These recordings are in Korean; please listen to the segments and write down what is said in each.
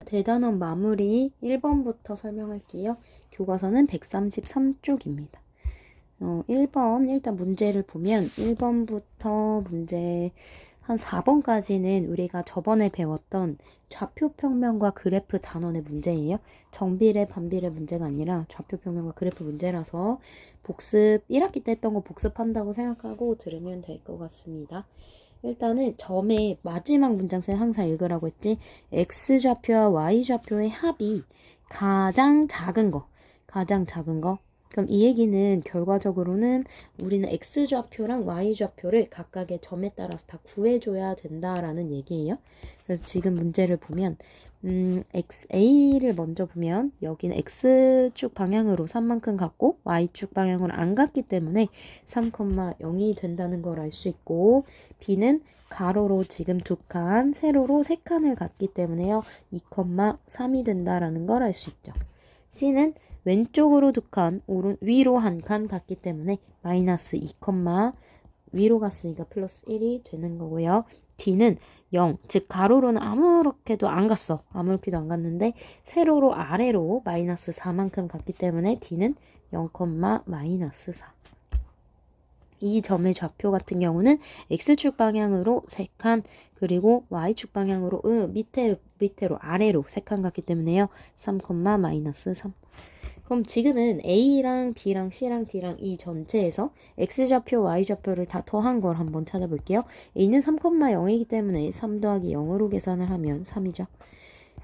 대단원 마무리 1번부터 설명할게요. 교과서는 133쪽입니다. 1번 일단 문제를 보면 1번부터 문제 한 4번까지는 우리가 저번에 배웠던 좌표평면과 그래프 단원의 문제예요. 정비례, 반비례 문제가 아니라 좌표평면과 그래프 문제라서 복습 1학기 때 했던 거 복습한다고 생각하고 들으면 될 것 같습니다. 일단은 점의 마지막 문장쌤 항상 읽으라고 했지. X좌표와 Y좌표의 합이 가장 작은 거. 그럼 이 얘기는 결과적으로는 우리는 X좌표랑 Y좌표를 각각의 점에 따라서 다 구해줘야 된다라는 얘기예요. 그래서 지금 문제를 보면 A를 먼저 보면 여기는 X축 방향으로 3만큼 갔고 Y축 방향으로 안 갔기 때문에 3,0이 된다는 걸 알 수 있고, B는 가로로 지금 2칸, 세로로 3칸을 갔기 때문에요 2,3이 된다라는 걸 알 수 있죠. C는 왼쪽으로 2칸, 위로 1칸 갔기 때문에 마이너스 2, 위로 갔으니까 플러스 1이 되는 거고요. D는 0, 즉 가로로는 아무렇게도 안 갔어. 아무렇게도 안 갔는데 세로로 아래로 마이너스 4만큼 갔기 때문에 D는 0, 마이너스 4. 이 점의 좌표 같은 경우는 X축 방향으로 3칸, 그리고 Y축 방향으로 밑으로 아래로 3칸 갔기 때문에요 3, 마이너스 3. 그럼 지금은 A랑 B랑 C랑 D랑 이 전체에서 X좌표, Y좌표를 다 더한 걸 한번 찾아볼게요. A는 3,0이기 때문에 3 더하기 0으로 계산을 하면 3이죠.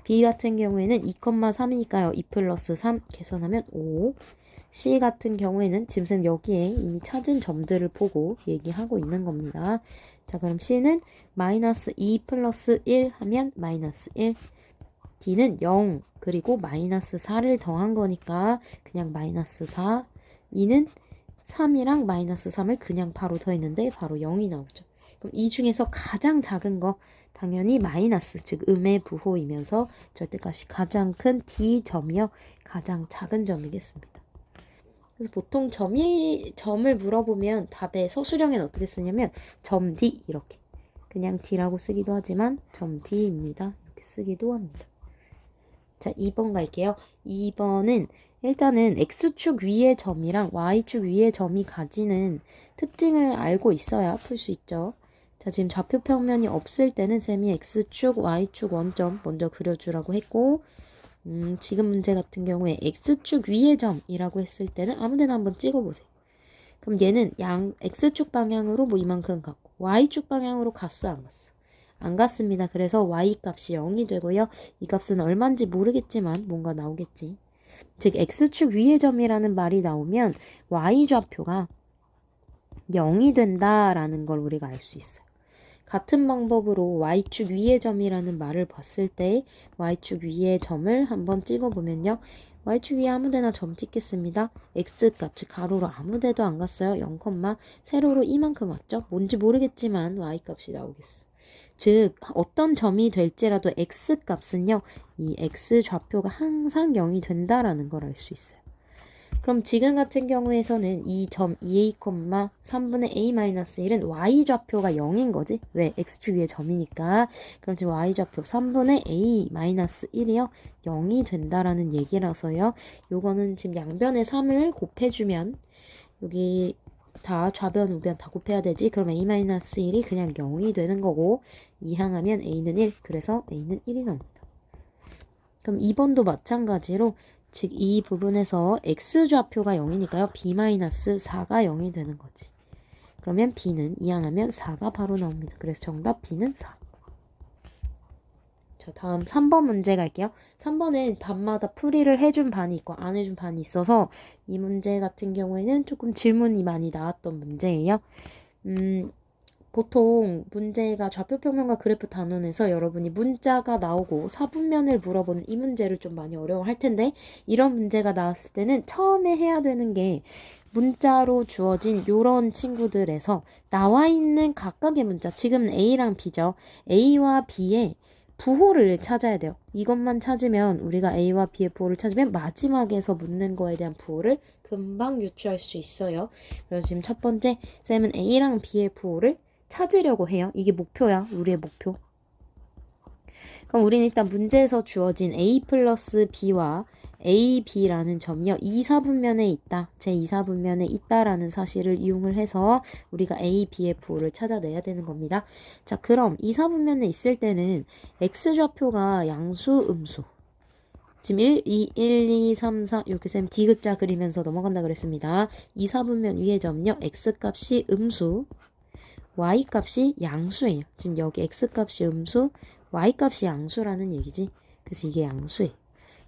B 같은 경우에는 2,3이니까요. 2 플러스 3 계산하면 5. C 같은 경우에는 지금 여기에 이미 찾은 점들을 보고 얘기하고 있는 겁니다. 자, 그럼 C는 마이너스 2 플러스 1 하면 마이너스 1. D는 0 그리고 마이너스 4를 더한 거니까 그냥 마이너스 4. E는 3이랑 마이너스 3을 그냥 바로 더했는데 바로 0이 나오죠. 그럼 이 중에서 가장 작은 거 당연히 마이너스, 즉 음의 부호이면서 절대값이 가장 큰 D점이요 가장 작은 점이겠습니다. 그래서 보통 점을 물어보면 답의 서술형에는 어떻게 쓰냐면 점 D 이렇게 그냥 D라고 쓰기도 하지만 점 D입니다. 이렇게 쓰기도 합니다. 자, 2번 갈게요. 2번은 일단은 X축 위의 점이랑 Y축 위의 점이 가지는 특징을 알고 있어야 풀 수 있죠. 자, 지금 좌표평면이 없을 때는 쌤이 X축, Y축 원점 먼저 그려주라고 했고, 지금 문제 같은 경우에 X축 위의 점이라고 했을 때는 아무데나 한번 찍어보세요. 그럼 얘는 X축 방향으로 뭐 이만큼 갔고, Y축 방향으로 갔어, 안 갔어? 안 갔습니다. 그래서 Y값이 0이 되고요. 이 값은 얼마인지 모르겠지만 뭔가 나오겠지. 즉 X축 위의 점이라는 말이 나오면 Y좌표가 0이 된다라는 걸 우리가 알 수 있어요. 같은 방법으로 Y축 위의 점이라는 말을 봤을 때 Y축 위의 점을 한번 찍어보면요. Y축 위에 아무데나 점 찍겠습니다. X값, 즉 가로로 아무데도 안 갔어요. 0, 세로로 이만큼 왔죠. 뭔지 모르겠지만 Y값이 나오겠어. 즉 어떤 점이 될지라도 X값은요. 이 X좌표가 항상 0이 된다라는 걸 알 수 있어요. 그럼 지금 같은 경우에서는 이 점 2a, 3분의 a-1은 y좌표가 0인 거지. 왜? x축 위의 점이니까. 그럼 지금 y좌표 3분의 a-1이요. 0이 된다라는 얘기라서요. 요거는 지금 양변에 3을 곱해주면 여기 다 좌변, 우변 다 곱해야 되지. 그럼 a-1이 그냥 0이 되는 거고 이항하면 a는 1. 그래서 a는 1이 나옵니다. 그럼 2번도 마찬가지로 즉 이 부분에서 x좌표가 0이니까요. b-4가 0이 되는 거지. 그러면 b는 이항하면 4가 바로 나옵니다. 그래서 정답 b는 4. 자, 다음 3번 문제 갈게요. 3번은 답마다 풀이를 해준 반이 있고 안 해준 반이 있어서 이 문제 같은 경우에는 조금 질문이 많이 나왔던 문제예요. 보통 문제가 좌표평면과 그래프 단원에서 여러분이 문자가 나오고 사분면을 물어보는 이 문제를 좀 많이 어려워할 텐데, 이런 문제가 나왔을 때는 처음에 해야 되는 게 문자로 주어진 요런 친구들에서 나와 있는 각각의 문자, 지금은 A랑 B죠. A와 B의 부호를 찾아야 돼요. 이것만 찾으면, 우리가 A와 B의 부호를 찾으면 마지막에서 묻는 거에 대한 부호를 금방 유추할 수 있어요. 그래서 지금 첫 번째 쌤은 A랑 B의 부호를 찾으려고 해요. 이게 목표야. 우리의 목표. 그럼 우리는 일단 문제에서 주어진 a 플러스 b와 a, b라는 점이요. 2, 4분면에 있다. 제 2, 4분면에 있다라는 사실을 이용을 해서 우리가 a, b의 부호를 찾아내야 되는 겁니다. 자, 그럼 2, 4분면에 있을 때는 x좌표가 양수, 음수. 지금 1, 2, 3, 4 이렇게 쌤 디귿자 그리면서 넘어간다 그랬습니다. 2, 4분면 위의 점요. x값이 음수, y값이 양수예요. 지금 여기 x값이 음수, y값이 양수라는 얘기지. 그래서 이게 양수예요.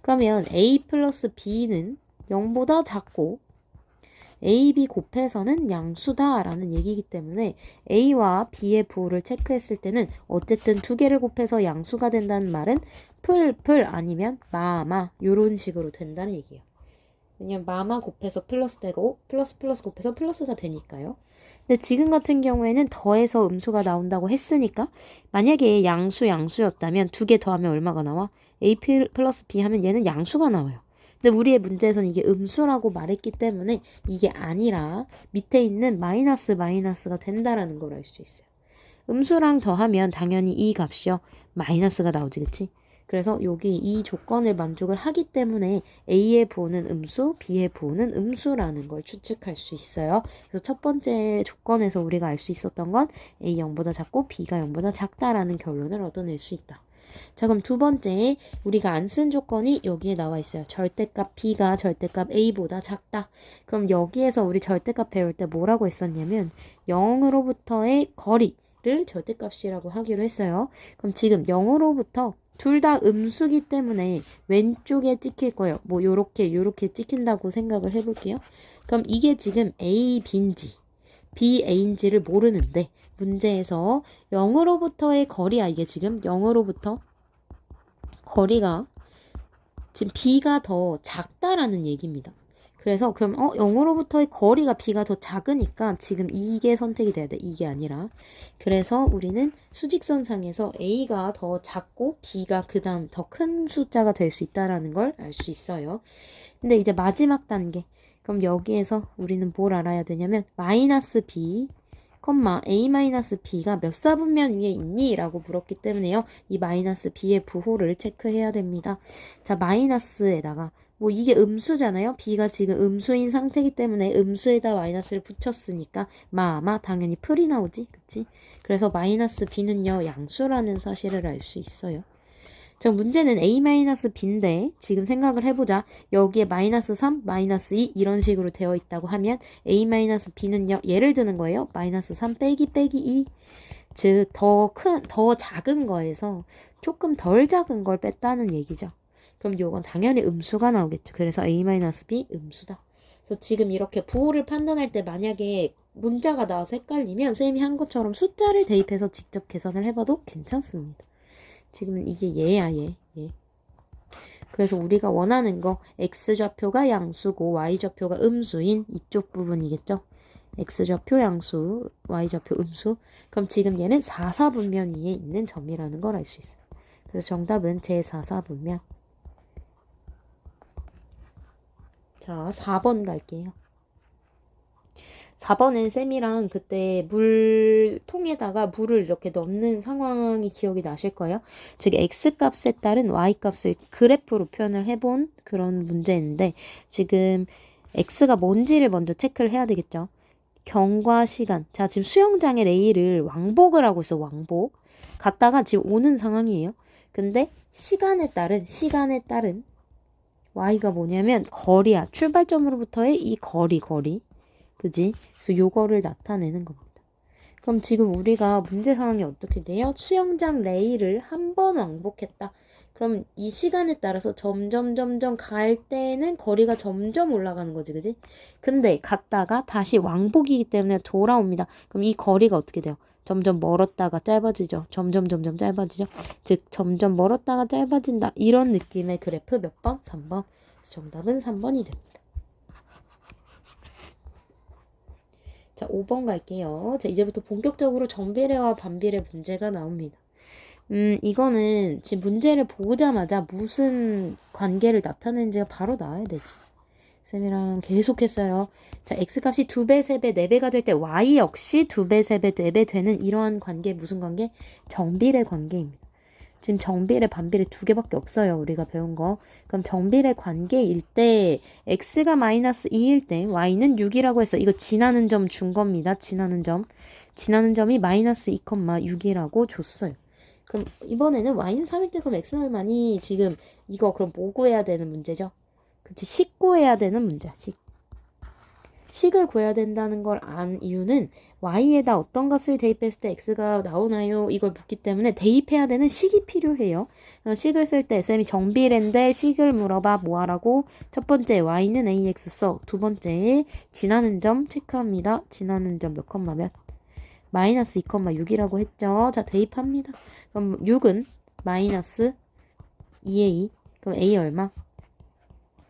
그러면 a 플러스 b는 0보다 작고 a, b 곱해서는 양수다라는 얘기이기 때문에 a와 b의 부호를 체크했을 때는 어쨌든 두 개를 곱해서 양수가 된다는 말은 풀 아니면 마마 요런 식으로 된다는 얘기예요. 왜냐면 마마 곱해서 플러스 되고 플러스 곱해서 플러스가 되니까요. 근데 지금 같은 경우에는 더해서 음수가 나온다고 했으니까 만약에 양수였다면 두 개 더하면 얼마가 나와? a 플러스 b 하면 얘는 양수가 나와요. 근데 우리의 문제에서는 이게 음수라고 말했기 때문에 이게 아니라 밑에 있는 마이너스가 된다라는 걸 알 수 있어요. 음수랑 더하면 당연히 이 값이요. 마이너스가 나오지, 그치? 그래서 여기 이 조건을 만족을 하기 때문에 A의 부호는 음수, B의 부호는 음수라는 걸 추측할 수 있어요. 그래서 첫 번째 조건에서 우리가 알 수 있었던 건 A 0보다 작고 B가 0보다 작다라는 결론을 얻어낼 수 있다. 자, 그럼 두 번째 우리가 안 쓴 조건이 여기에 나와 있어요. 절대값 B가 절대값 A보다 작다. 그럼 여기에서 우리 절대값 배울 때 뭐라고 했었냐면 0으로부터의 거리를 절대값이라고 하기로 했어요. 그럼 지금 0으로부터 둘 다 음수기 때문에 왼쪽에 찍힐 거예요. 뭐 요렇게 찍힌다고 생각을 해볼게요. 그럼 이게 지금 A, B인지 B, A인지를 모르는데 문제에서 0으로부터의 거리야. 이게 지금 0으로부터 거리가 지금 B가 더 작다라는 얘기입니다. 그래서 그럼 0으로부터의 거리가 B가 더 작으니까 지금 이게 선택이 돼야 돼. 이게 아니라. 그래서 우리는 수직선상에서 A가 더 작고 B가 그 다음 더 큰 숫자가 될 수 있다라는 걸 알 수 있어요. 근데 이제 마지막 단계. 그럼 여기에서 우리는 뭘 알아야 되냐면 마이너스 B, a-b가 몇 사분면 위에 있니? 라고 물었기 때문에요. 이 마이너스 b의 부호를 체크해야 됩니다. 자, 마이너스에다가 뭐 이게 음수잖아요. b가 지금 음수인 상태이기 때문에 음수에다 마이너스를 붙였으니까 당연히 풀이 나오지. 그치? 그래서 마이너스 b는요. 양수라는 사실을 알 수 있어요. 자, 문제는 a-b인데 지금 생각을 해보자. 여기에 마이너스 3, 마이너스 2 이런 식으로 되어 있다고 하면 a-b는요. 예를 드는 거예요. 마이너스 3 빼기 2. 즉, 더 작은 거에서 조금 덜 작은 걸 뺐다는 얘기죠. 그럼 요건 당연히 음수가 나오겠죠. 그래서 a-b 음수다. 그래서 지금 이렇게 부호를 판단할 때 만약에 문자가 나와서 헷갈리면 쌤이 한 것처럼 숫자를 대입해서 직접 계산을 해봐도 괜찮습니다. 지금은 이게 얘야, 얘. 그래서 우리가 원하는 거 x좌표가 양수고 y좌표가 음수인 이쪽 부분이겠죠. x좌표 양수, y좌표 음수. 그럼 지금 얘는 4, 4분면 위에 있는 점이라는 걸 알 수 있어요. 그래서 정답은 제4, 4분면. 자, 4번 갈게요. 4번은 쌤이랑 그때 물통에다가 물을 이렇게 넣는 상황이 기억이 나실 거예요. 즉 x값에 따른 y값을 그래프로 표현을 해본 그런 문제인데 지금 x가 뭔지를 먼저 체크를 해야 되겠죠. 경과 시간. 자, 지금 수영장에 레일을 왕복을 하고 있어. 왕복. 갔다가 지금 오는 상황이에요. 근데 시간에 따른 y가 뭐냐면 거리야. 출발점으로부터의 이 거리. 그지? 그래서 요거를 나타내는 겁니다. 그럼 지금 우리가 문제 상황이 어떻게 돼요? 수영장 레일을 한 번 왕복했다. 그럼 이 시간에 따라서 점점 갈 때는 거리가 점점 올라가는 거지, 그지? 근데 갔다가 다시 왕복이기 때문에 돌아옵니다. 그럼 이 거리가 어떻게 돼요? 점점 멀었다가 짧아지죠. 점점 짧아지죠. 즉 점점 멀었다가 짧아진다. 이런 느낌의 그래프 몇 번? 3번. 그래서 정답은 3번이 됩니다. 자, 5번 갈게요. 자, 이제부터 본격적으로 정비례와 반비례 문제가 나옵니다. 이거는 지금 문제를 보자마자 무슨 관계를 나타내는지가 바로 나와야 되지. 쌤이랑 계속 했어요. 자, x값이 2배, 3배, 4배가 될 때 y 역시 2배, 3배, 4배 되는 이러한 관계 무슨 관계? 정비례 관계입니다. 지금 정비례, 반비례 두 개밖에 없어요. 우리가 배운 거. 그럼 정비례 관계일 때 x가 마이너스 2일 때 y는 6이라고 했어. 이거 지나는 점 준 겁니다. 지나는 점. 지나는 점이 마이너스 2,6이라고 줬어요. 그럼 이번에는 y는 3일 때 그럼 x는 얼마니? 지금 이거 그럼 뭐 구해야 되는 문제죠? 그치, 식 구해야 되는 문제야. 식을 구해야 된다는 걸 안 이유는 y에다 어떤 값을 대입했을 때 x가 나오나요? 이걸 묻기 때문에 대입해야 되는 식이 필요해요. 식을 쓸 때 쌤이 정비례인데 식을 물어봐 뭐 하라고? 첫 번째 y는 ax 써. 두 번째 지나는 점 체크합니다. 지나는 점 몇 컴마 몇? 마이너스 2,6이라고 했죠. 자, 대입합니다. 그럼 6은 마이너스 2a. 그럼 a 얼마?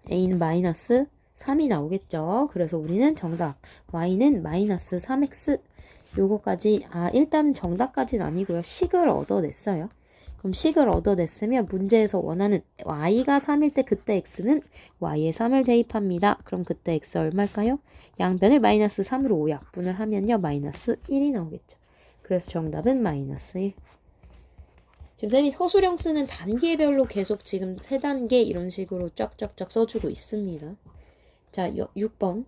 a는 마이너스 3이 나오겠죠. 그래서 우리는 정답 y는 마이너스 3x 요거까지 일단은 정답까지는 아니고요. 식을 얻어냈어요. 그럼 식을 얻어냈으면 문제에서 원하는 y가 3일 때 그때 x는 y에 3을 대입합니다. 그럼 그때 x 얼마일까요? 양변을 마이너스 3으로 5약분을 하면요. 마이너스 1이 나오겠죠. 그래서 정답은 마이너스 1. 지금 쌤이 서술형 쓰는 단계별로 계속 지금 3단계 이런 식으로 쫙쫙쫙 써주고 있습니다. 자, 6번.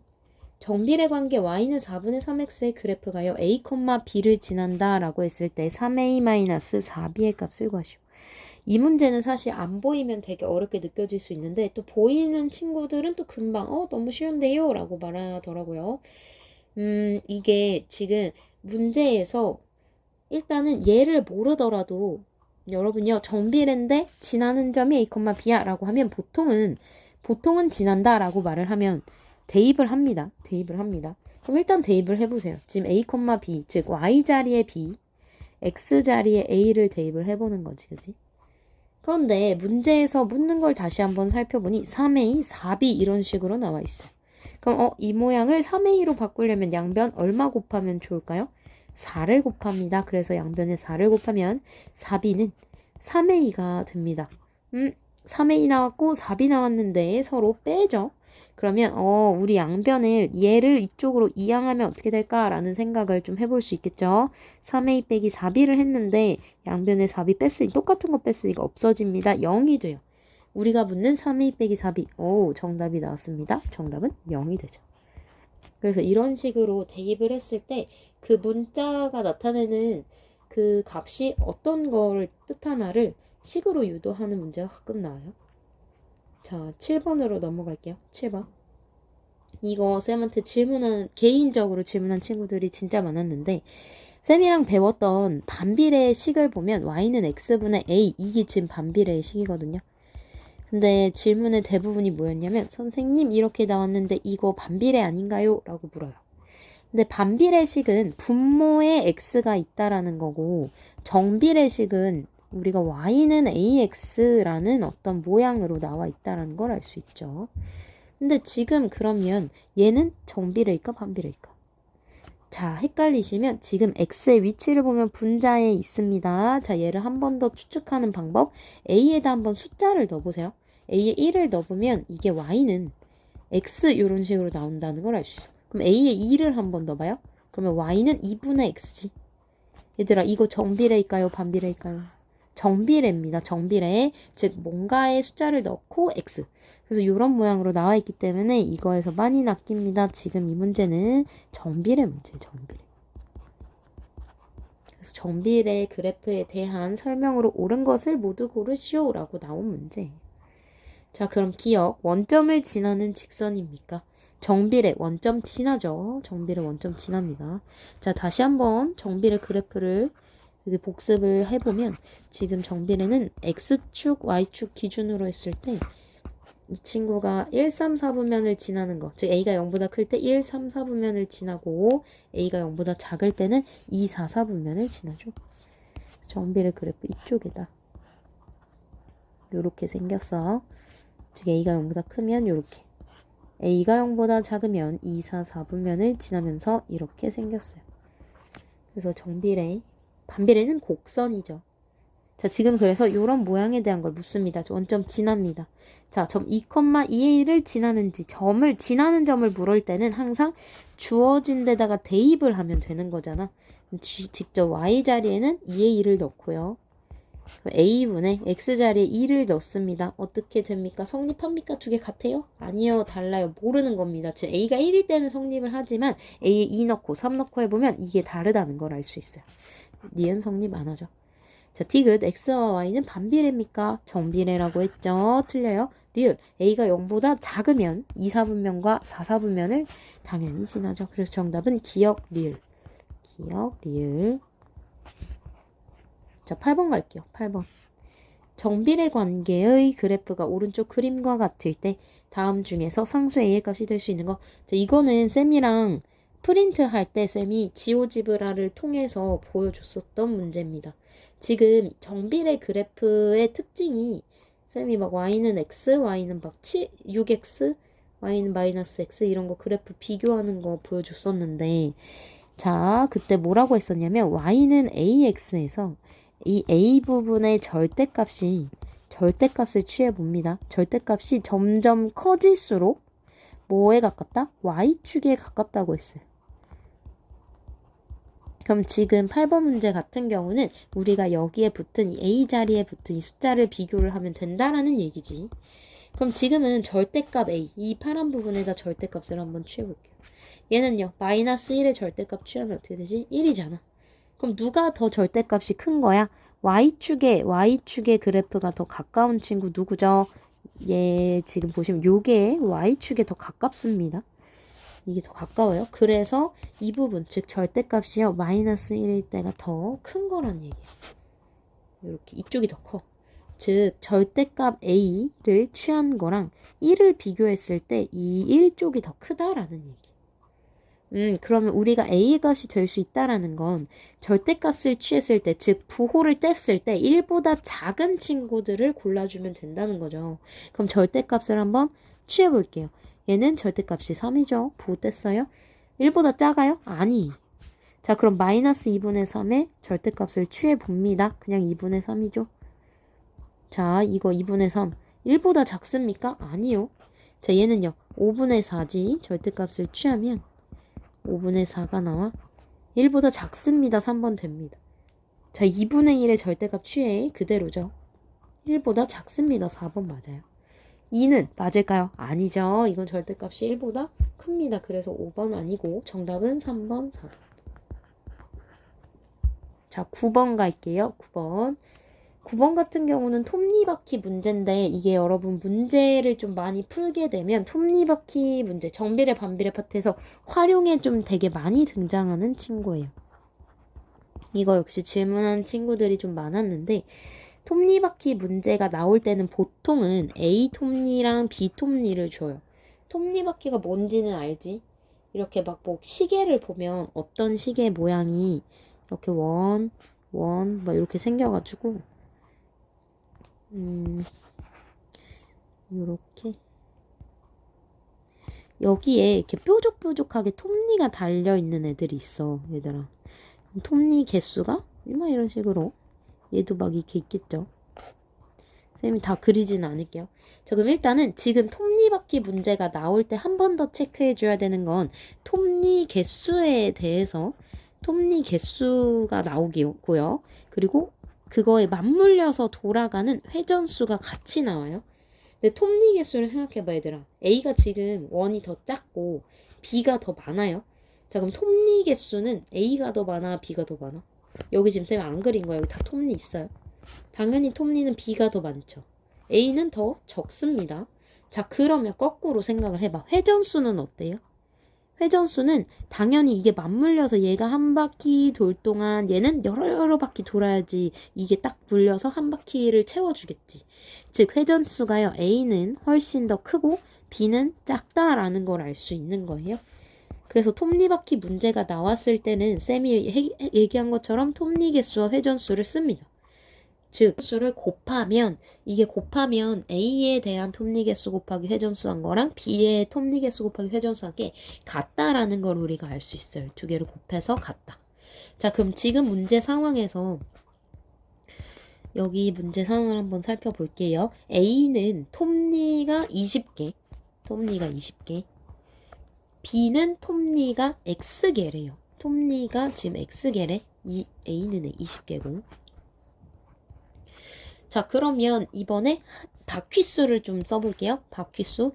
정비례 관계 y는 4분의 3x의 그래프가요. a, b를 지난다 라고 했을 때 3a-4b의 값을 구하시오. 이 문제는 사실 안 보이면 되게 어렵게 느껴질 수 있는데 또 보이는 친구들은 또 금방 너무 쉬운데요 라고 말하더라고요. 이게 지금 문제에서 일단은 얘를 모르더라도 여러분요 정비례인데 지나는 점이 a, b야 라고 하면 보통은 지난다 라고 말을 하면 대입을 합니다. 그럼 일단 대입을 해보세요. 지금 a, b 즉 y 자리에 b, x 자리에 a를 대입을 해보는 거지. 그지? 그런데 문제에서 묻는 걸 다시 한번 살펴보니 3a, 4b 이런 식으로 나와 있어요. 그럼 이 모양을 3a로 바꾸려면 양변 얼마 곱하면 좋을까요? 4를 곱합니다. 그래서 양변에 4를 곱하면 4b는 3a가 됩니다. 3a 나왔고 4b 나왔는데 서로 빼죠. 그러면 우리 양변을 얘를 이쪽으로 이항하면 어떻게 될까라는 생각을 좀 해볼 수 있겠죠. 3a 빼기 4b를 했는데 양변에 4b 뺐으니 똑같은 거 뺐으니까 없어집니다. 0이 돼요. 우리가 묻는 3a 빼기 4b. 정답이 나왔습니다. 정답은 0이 되죠. 그래서 이런 식으로 대입을 했을 때 그 문자가 나타내는 그 값이 어떤 거를 뜻하나를 식으로 유도하는 문제가 가끔 나와요. 자, 7번으로 넘어갈게요. 7번. 이거 쌤한테 개인적으로 질문한 친구들이 진짜 많았는데 쌤이랑 배웠던 반비례의 식을 보면 y는 x분의 a 이게 지금 반비례의 식이거든요. 근데 질문의 대부분이 뭐였냐면 선생님 이렇게 나왔는데 이거 반비례 아닌가요? 라고 물어요. 근데 반비례식은 분모에 x가 있다라는 거고 정비례식은 우리가 y는 ax라는 어떤 모양으로 나와 있다라는 걸 알 수 있죠. 근데 지금 그러면 얘는 정비례일까 반비례일까? 자, 헷갈리시면 지금 x의 위치를 보면 분자에 있습니다. 자, 얘를 한 번 더 추측하는 방법. a에다 한번 숫자를 넣어보세요. a에 1을 넣어보면 이게 y는 x 이런 식으로 나온다는 걸 알 수 있어. 그럼 a에 2를 한번 넣어봐요. 그러면 y는 2분의 x지. 얘들아 이거 정비례일까요? 반비례일까요? 정비례입니다. 정비례. 즉 뭔가의 숫자를 넣고 x. 그래서 이런 모양으로 나와 있기 때문에 이거에서 많이 낚입니다. 지금 이 문제는 정비례 문제예요. 정비례. 그래서 정비례 그래프에 대한 설명으로 옳은 것을 모두 고르시오 라고 나온 문제. 자, 그럼 기억. 원점을 지나는 직선입니까? 정비례 원점 지나죠. 정비례 원점 지납니다. 자, 다시 한번 정비례 그래프를 복습을 해보면 지금 정비례는 x축, y축 기준으로 했을 때 이 친구가 1, 3, 4분면을 지나는 거. 즉 a가 0보다 클 때 1, 3, 4분면을 지나고 a가 0보다 작을 때는 2, 4, 4분면을 지나죠. 정비례 그래프 이쪽에다 요렇게 생겼어. 즉 a가 0보다 크면 요렇게 a가 0보다 작으면 2, 4, 4분면을 지나면서 이렇게 생겼어요. 그래서 정비례, 반비례는 곡선이죠. 자, 지금 그래서 이런 모양에 대한 걸 묻습니다. 원점 지납니다. 자, 점 2,2a를 지나는지 지나는 점을 물을 때는 항상 주어진 데다가 대입을 하면 되는 거잖아. 직접 y 자리에는 2a를 넣고요. A분의 X자리에 2를 넣습니다. 어떻게 됩니까? 성립합니까? 두 개 같아요? 아니요. 달라요. 모르는 겁니다. 즉 A가 1일 때는 성립을 하지만 A에 2 넣고 3 넣고 해보면 이게 다르다는 걸 알 수 있어요. 니은 성립 안 하죠. 자, 디귿 X와 Y는 반비례입니까? 정비례라고 했죠. 틀려요. 리을 A가 0보다 작으면 2, 4분면과 4, 4분면을 당연히 지나죠. 그래서 정답은 기역 리을. 기역 리을. 자, 8번 갈게요. 8번. 정비례 관계의 그래프가 오른쪽 그림과 같을 때 다음 중에서 상수 A의 값이 될 수 있는 거. 자, 이거는 쌤이랑 프린트 할 때 쌤이 지오지브라를 통해서 보여줬었던 문제입니다. 지금 정비례 그래프의 특징이 쌤이 막 y는 x, y는 막 6x, y는 마이너스 x 이런 거 그래프 비교하는 거 보여줬었는데 자, 그때 뭐라고 했었냐면 y는 ax에서 이 a 부분의 절대값을 취해 봅니다. 절대값이 점점 커질수록 뭐에 가깝다? y축에 가깝다고 했어요. 그럼 지금 8번 문제 같은 경우는 우리가 여기에 붙은 이 a 자리에 붙은 이 숫자를 비교를 하면 된다라는 얘기지. 그럼 지금은 절대값 a, 이 파란 부분에다 절대값을 한번 취해볼게요. 얘는요, 마이너스 1의 절대값 취하면 어떻게 되지? 1이잖아. 그럼 누가 더 절대값이 큰 거야? y축의 그래프가 더 가까운 친구 누구죠? 얘 지금 보시면 요게 y축에 더 가깝습니다. 이게 더 가까워요. 그래서 이 부분, 즉 절대값이요. 마이너스 1일 때가 더 큰 거란 얘기예요. 이렇게 이쪽이 더 커. 즉 절대값 A를 취한 거랑 1을 비교했을 때 이 1쪽이 더 크다라는 얘기. 그러면 우리가 A의 값이 될 수 있다라는 건 절대값을 취했을 때, 즉 부호를 뗐을 때 1보다 작은 친구들을 골라주면 된다는 거죠. 그럼 절대값을 한번 취해볼게요. 얘는 절대값이 3이죠. 부호 뗐어요. 1보다 작아요? 아니. 자, 그럼 마이너스 2분의 3의 절대값을 취해봅니다. 그냥 2분의 3이죠. 자, 이거 2분의 3. 1보다 작습니까? 아니요. 자, 얘는요. 5분의 4지. 절대값을 취하면 5분의 4가 나와. 1보다 작습니다. 3번 됩니다. 자, 2분의 1의 절대값 취해. 그대로죠. 1보다 작습니다. 4번 맞아요. 2는 맞을까요? 아니죠. 이건 절대값이 1보다 큽니다. 그래서 5번 아니고 정답은 3번, 4번. 자, 9번 갈게요. 9번. 9번 같은 경우는 톱니바퀴 문제인데 이게 여러분 문제를 좀 많이 풀게 되면 톱니바퀴 문제, 정비례 반비례 파트에서 활용에 좀 되게 많이 등장하는 친구예요. 이거 역시 질문한 친구들이 좀 많았는데 톱니바퀴 문제가 나올 때는 보통은 A 톱니랑 B 톱니를 줘요. 톱니바퀴가 뭔지는 알지? 이렇게 막 뭐 시계를 보면 어떤 시계 모양이 이렇게 막 이렇게 생겨가지고 요렇게 여기에 이렇게 뾰족뾰족하게 톱니가 달려있는 애들이 있어, 얘들아. 그럼 톱니 개수가 막 이런 식으로 얘도 막 이렇게 있겠죠. 쌤이 다 그리지는 않을게요. 자, 그럼 일단은 지금 톱니바퀴 문제가 나올 때 한 번 더 체크해줘야 되는 건 톱니 개수에 대해서 톱니 개수가 나오고요. 그리고 그거에 맞물려서 돌아가는 회전수가 같이 나와요. 근데 톱니 개수를 생각해봐, 얘들아. A가 지금 1이 더 작고 B가 더 많아요. 자, 그럼 톱니 개수는 A가 더 많아, B가 더 많아? 여기 지금 쌤이 안 그린 거예요. 여기 다 톱니 있어요. 당연히 톱니는 B가 더 많죠. A는 더 적습니다. 자, 그러면 거꾸로 생각을 해봐. 회전수는 어때요? 회전수는 당연히 이게 맞물려서 얘가 한 바퀴 돌 동안 얘는 여러 바퀴 돌아야지 이게 딱 물려서 한 바퀴를 채워주겠지. 즉 회전수가요. A는 훨씬 더 크고 B는 작다라는 걸 알 수 있는 거예요. 그래서 톱니바퀴 문제가 나왔을 때는 쌤이 얘기한 것처럼 톱니 개수와 회전수를 씁니다. 즉 수를 곱하면 이게 곱하면 A에 대한 톱니 개수 곱하기 회전수한 거랑 B의 톱니 개수 곱하기 회전수한 게 같다라는 걸 우리가 알 수 있어요. 두 개를 곱해서 같다. 자, 그럼 지금 문제 상황에서 여기 문제 상황을 한번 살펴볼게요. A는 톱니가 20개, B는 톱니가 X개래요. 톱니가 지금 X개래. 이 A는 20개고. 자, 그러면 이번에 바퀴수를 좀 써볼게요. 바퀴수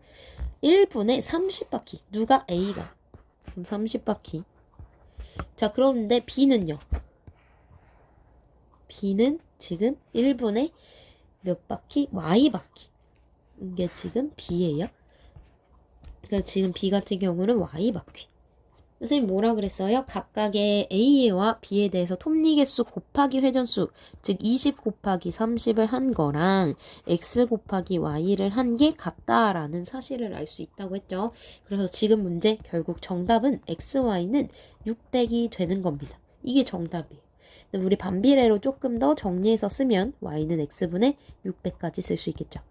1분에 30바퀴. 누가 A가? 그럼 30바퀴. 자, 그런데 B는요? B는 지금 1분에 몇 바퀴? Y바퀴. 이게 지금 B예요. 그러니까 지금 B 같은 경우는 Y바퀴. 선생님 뭐라 그랬어요? 각각의 A와 B에 대해서 톱니개수 곱하기 회전수, 즉 20 곱하기 30을 한 거랑 X 곱하기 Y를 한 게 같다라는 사실을 알 수 있다고 했죠. 그래서 지금 문제 결국 정답은 XY는 600이 되는 겁니다. 이게 정답이에요. 우리 반비례로 조금 더 정리해서 쓰면 Y는 X분의 600까지 쓸 수 있겠죠.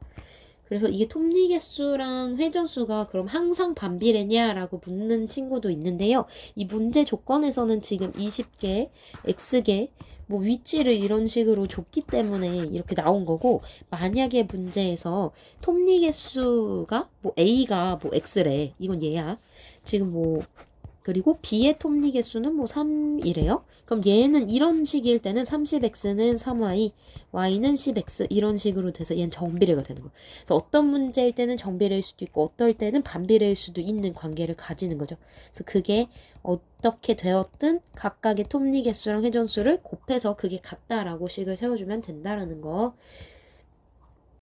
그래서 이게 톱니개수랑 회전수가 그럼 항상 반비례냐라고 묻는 친구도 있는데요. 이 문제 조건에서는 지금 20개, X개, 뭐 위치를 이런 식으로 줬기 때문에 이렇게 나온 거고, 만약에 문제에서 톱니개수가 뭐 A가 뭐 X래. 이건 얘야. 지금 뭐 그리고 B의 톱니 개수는 뭐 3이래요. 그럼 얘는 이런 식일 때는 30x는 3y, y는 10x 이런 식으로 돼서 얘는 정비례가 되는 거예요. 그래서 어떤 문제일 때는 정비례일 수도 있고 어떨 때는 반비례일 수도 있는 관계를 가지는 거죠. 그래서 그게 어떻게 되었든 각각의 톱니 개수랑 회전수를 곱해서 그게 같다라고 식을 세워주면 된다라는 거